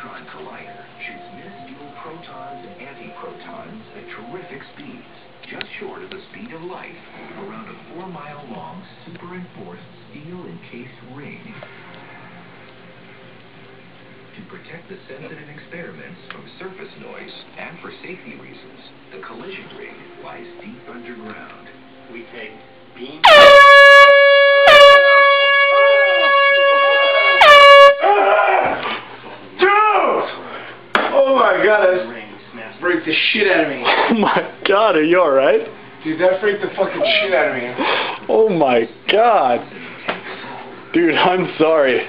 neutron collider shoots minuscule protons and antiprotons at terrific speeds, just short of the speed of light, around a 4-mile-long superenforced steel-encased ring. To protect the sensitive experiments from surface noise and for safety reasons, the collision ring lies deep underground. We take beam. Oh my god, that freaked the shit out of me. Oh my god, are you alright? Dude, that freaked the fucking shit out of me. Oh my god. Dude, I'm sorry.